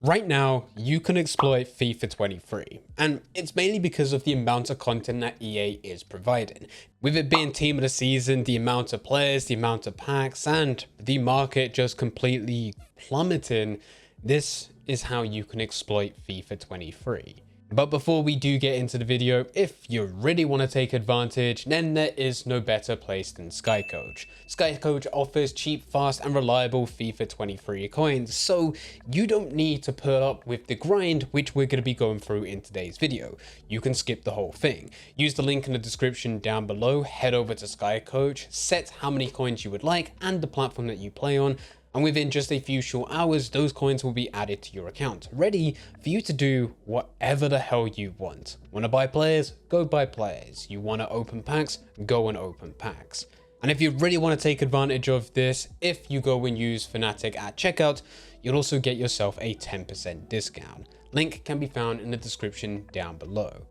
Right now, you can exploit FIFA 23, and it's mainly because of the amount of content that EA is providing. With it being team of the season, the amount of players, the amount of packs, and the market just completely plummeting, this is how you can exploit FIFA 23. But before we do get into the video, if you really want to take advantage, then there is no better place than SkyCoach. SkyCoach offers cheap, fast and reliable FIFA 23 coins, so you don't need to put up with the grind which we're going to be going through in today's video. You can skip the whole thing. Use the link in the description down below, head over to SkyCoach, set how many coins you would like and the platform that you play on, and within just a few short hours, those coins will be added to your account, ready for you to do whatever the hell you want. Want to buy players? Go buy players. You want to open packs? Go and open packs. And if you really want to take advantage of this, if you go and use Fnatic at checkout, you'll also get yourself a 10% discount. Link can be found in the description down below.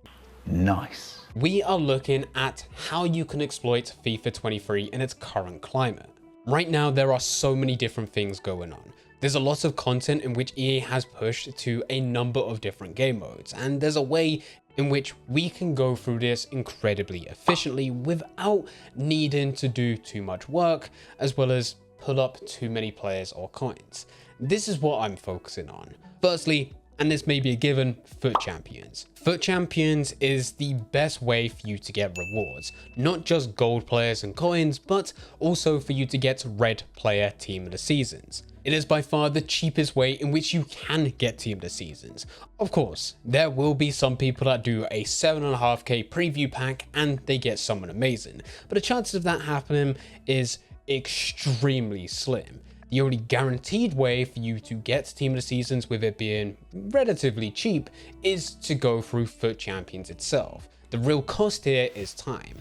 Nice. We are looking at how you can exploit FIFA 23 in its current climate. Right now, there are so many different things going on. There's a lot of content in which EA has pushed to a number of different game modes, and there's a way in which we can go through this incredibly efficiently without needing to do too much work, as well as pull up too many players or coins. This is what I'm focusing on. Firstly, and this may be a given, FUT Champions. FUT Champions is the best way for you to get rewards, not just gold players and coins, but also for you to get red player team of the seasons. It is by far the cheapest way in which you can get team of the seasons. Of course, there will be some people that do a 7.5k preview pack and they get someone amazing, but the chances of that happening is extremely slim. The only guaranteed way for you to get team of the seasons with it being relatively cheap is to go through FUT Champions itself. The real cost here is time.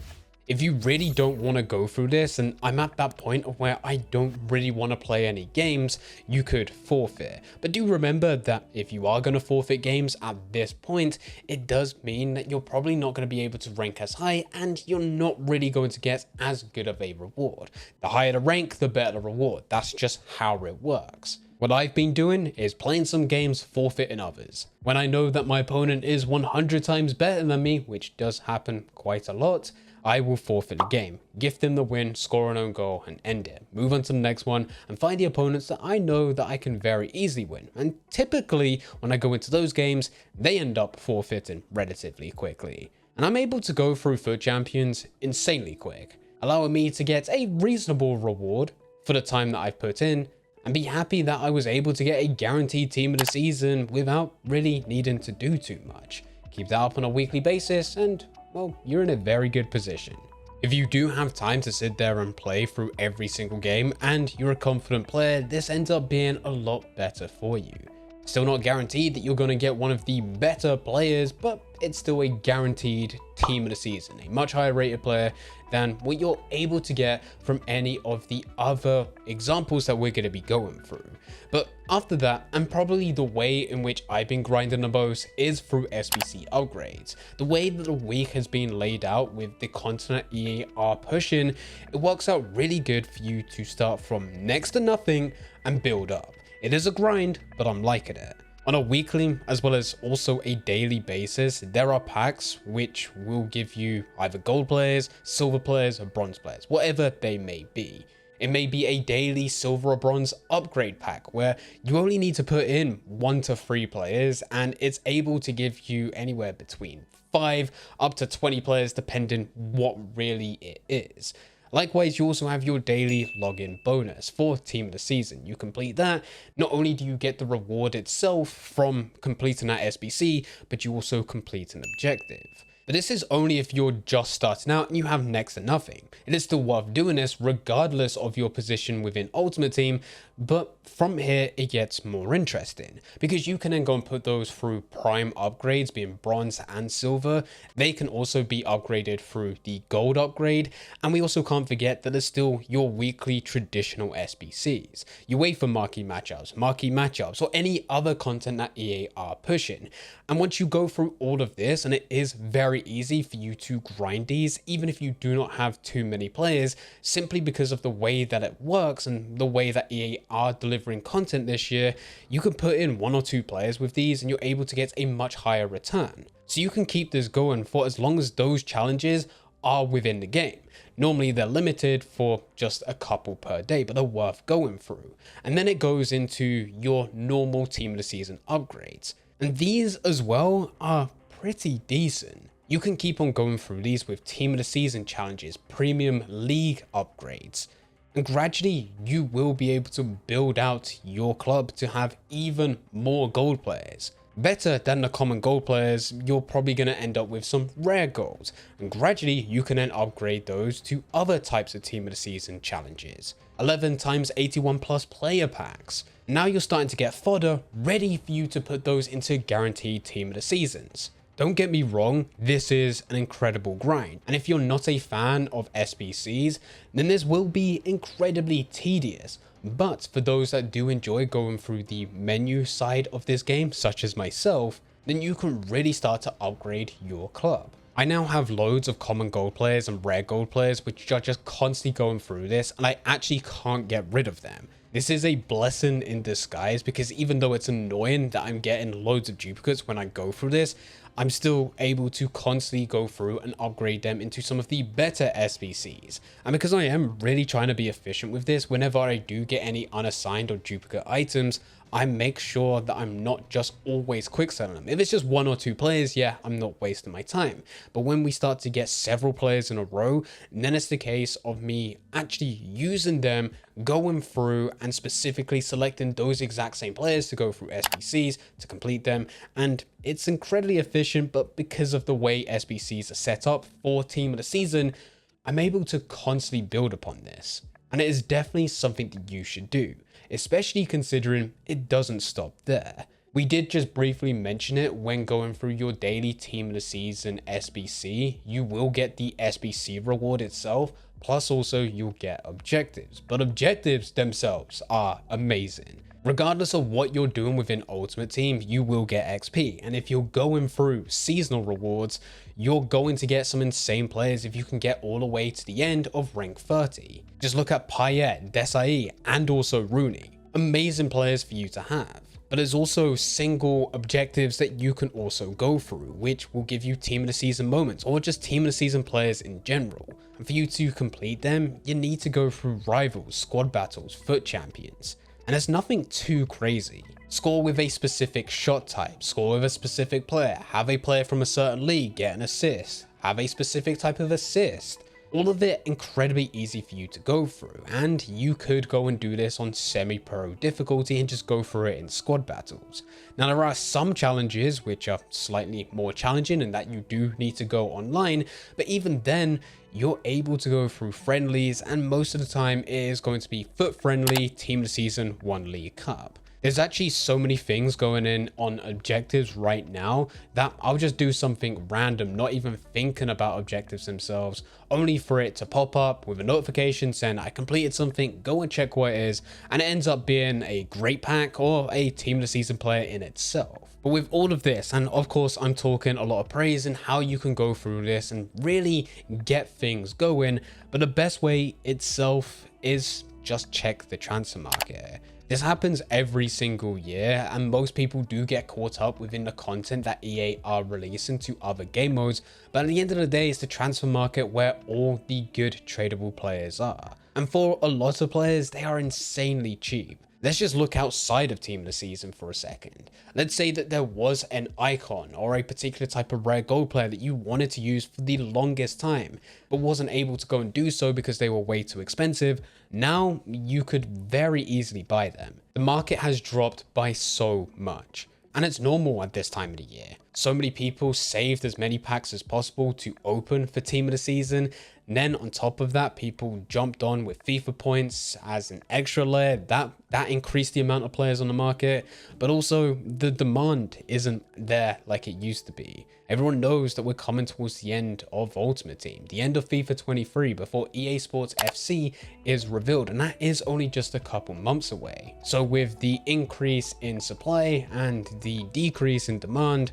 If you really don't want to go through this, and I'm at that point of where I don't really want to play any games, you could forfeit. But do remember that if you are going to forfeit games at this point, it does mean that you're probably not going to be able to rank as high and you're not really going to get as good of a reward. The higher the rank, the better the reward. That's just how it works. What I've been doing is playing some games, forfeiting others. When I know that my opponent is 100 times better than me, which does happen quite a lot, I will forfeit the game, gift them the win, score an own goal and end it. Move on to the next one and find the opponents that I know that I can very easily win. And typically when I go into those games, they end up forfeiting relatively quickly. And I'm able to go through FUT Champions insanely quick, allowing me to get a reasonable reward for the time that I've put in and be happy that I was able to get a guaranteed team of the season without really needing to do too much. Keep that up on a weekly basis and, well, you're in a very good position. If you do have time to sit there and play through every single game and you're a confident player, this ends up being a lot better for you. Still not guaranteed that you're going to get one of the better players, but it's still a guaranteed team of the season, a much higher rated player than what you're able to get from any of the other examples that we're going to be going through. But after that, and probably the way in which I've been grinding the most is through SBC upgrades. The way that the week has been laid out with the content that EA are pushing, it works out really good for you to start from next to nothing and build up. It is a grind, but I'm liking it. On a weekly as well as also a daily basis, there are packs which will give you either gold players, silver players, or bronze players, whatever they may be. It may be a daily silver or bronze upgrade pack where you only need to put in 1 to 3 players and it's able to give you anywhere between 5 up to 20 players depending what really it is. Likewise, you also have your daily login bonus for team of the season. You complete that, not only do you get the reward itself from completing that SBC, but you also complete an objective. But this is only if you're just starting out and you have next to nothing. It is still worth doing this regardless of your position within Ultimate Team, but from here it gets more interesting because you can then go and put those through prime upgrades, being bronze and silver. They can also be upgraded through the gold upgrade, and we also can't forget that there's still your weekly traditional SBCs. You wait for marquee matchups, or any other content that EA are pushing. And once you go through all of this, and it is very easy for you to grind these, even if you do not have too many players, simply because of the way that it works and the way that EA are delivering content this year, you can put in 1 or 2 players with these and you're able to get a much higher return. So you can keep this going for as long as those challenges are within the game. Normally they're limited for just a couple per day, but they're worth going through. And then it goes into your normal team of the season upgrades. And these as well are pretty decent. You can keep on going through these with team of the season challenges, premium league upgrades, and gradually you will be able to build out your club to have even more gold players. Better than the common gold players, you're probably going to end up with some rare golds, and gradually you can then upgrade those to other types of team of the season challenges. 11 times 81 plus player packs. Now you're starting to get fodder ready for you to put those into guaranteed team of the seasons. Don't get me wrong, this is an incredible grind, and if you're not a fan of SBCs, then this will be incredibly tedious. But for those that do enjoy going through the menu side of this game, such as myself, then you can really start to upgrade your club. I now have loads of common gold players and rare gold players which are just constantly going through this, and I actually can't get rid of them. This is a blessing in disguise, because even though it's annoying that I'm getting loads of duplicates when I go through this, I'm still able to constantly go through and upgrade them into some of the better SBCs. And because I am really trying to be efficient with this, whenever I do get any unassigned or duplicate items, I make sure that I'm not just always quick selling them. If it's just 1 or 2 players, yeah, I'm not wasting my time. But when we start to get several players in a row, then it's the case of me actually using them, going through and specifically selecting those exact same players to go through SBCs to complete them. And it's incredibly efficient, but because of the way SBCs are set up for team of the season, I'm able to constantly build upon this. And it is definitely something that you should do, especially considering it doesn't stop there. We did just briefly mention it when going through your daily team of the season SBC. You will get the SBC reward itself, plus also you'll get objectives, but objectives themselves are amazing. Regardless of what you're doing within Ultimate Team, you will get XP. And if you're going through seasonal rewards, you're going to get some insane players if you can get all the way to the end of rank 30. Just look at Payet, Desai, and also Rooney. Amazing players for you to have. But there's also single objectives that you can also go through, which will give you team of the season moments or just team of the season players in general. And for you to complete them, you need to go through rivals, squad battles, foot champions. And it's nothing too crazy. Score with a specific shot type, score with a specific player, have a player from a certain league get an assist, have a specific type of assist. All of it incredibly easy for you to go through, and you could go and do this on semi-pro difficulty and just go through it in squad battles. Now there are some challenges which are slightly more challenging and that you do need to go online, but even then you're able to go through friendlies, and most of the time it is going to be foot friendly, team of the season, 1 league cup. There's actually so many things going in on objectives right now that I'll just do something random, not even thinking about objectives themselves, only for it to pop up with a notification saying I completed something, go and check what it is, and it ends up being a great pack or a team of the season player in itself. But with all of this, and of course I'm talking a lot of praise and how you can go through this and really get things going, but the best way itself is just check the transfer market. This happens every single year, and most people do get caught up within the content that EA are releasing to other game modes, but at the end of the day, it's the transfer market where all the good tradable players are. And for a lot of players, they are insanely cheap. Let's just look outside of team of the season for a second. Let's say that there was an icon or a particular type of rare gold player that you wanted to use for the longest time, but wasn't able to go and do so because they were way too expensive. Now you could very easily buy them. The market has dropped by so much, and it's normal at this time of the year. So many people saved as many packs as possible to open for team of the season. And then on top of that, people jumped on with FIFA points as an extra layer. That increased the amount of players on the market, but also the demand isn't there like it used to be. Everyone knows that we're coming towards the end of Ultimate Team, the end of FIFA 23 before EA Sports FC is revealed, and that is only just a couple months away. So with the increase in supply and the decrease in demand,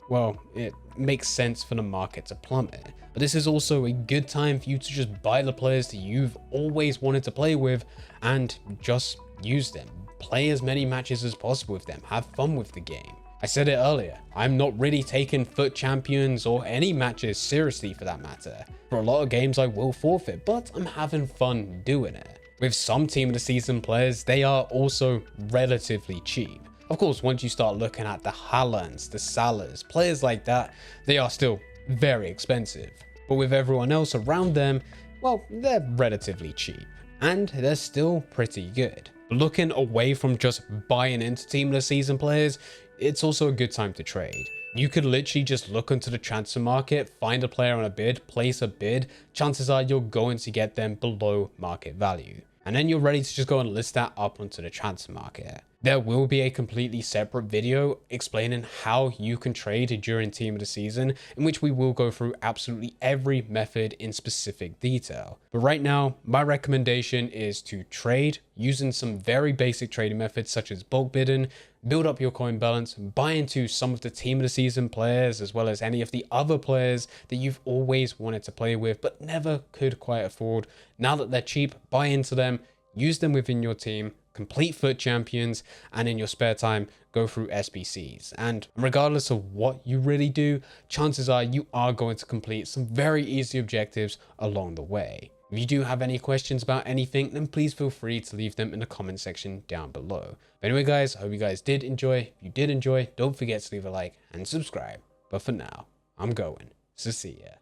well, it makes sense for the market to plummet. But this is also a good time for you to just buy the players that you've always wanted to play with and just use them, play as many matches as possible with them, have fun with the game. I said it earlier, I'm not really taking FUT champions or any matches seriously for that matter. For a lot of games I will forfeit, but I'm having fun doing it. With some team of the season players, they are also relatively cheap. Of course, once you start looking at the Haalands, the Salahs, players like that, they are still very expensive. But with everyone else around them, well, they're relatively cheap. And they're still pretty good. Looking away from just buying into team of the season players, it's also a good time to trade. You could literally just look into the transfer market, find a player on a bid, place a bid. Chances are you're going to get them below market value. And then you're ready to just go and list that up onto the transfer market. There will be a completely separate video explaining how you can trade during team of the season, in which we will go through absolutely every method in specific detail. But right now, my recommendation is to trade using some very basic trading methods such as bulk bidding, build up your coin balance, buy into some of the team of the season players, as well as any of the other players that you've always wanted to play with, but never could quite afford. Now that they're cheap, buy into them, use them within your team, complete FUT champions, and in your spare time, go through SBCs. And regardless of what you really do, chances are you are going to complete some very easy objectives along the way. If you do have any questions about anything, then please feel free to leave them in the comment section down below. But anyway guys, I hope you guys did enjoy. If you did enjoy, don't forget to leave a like and subscribe. But for now, I'm going. So see ya.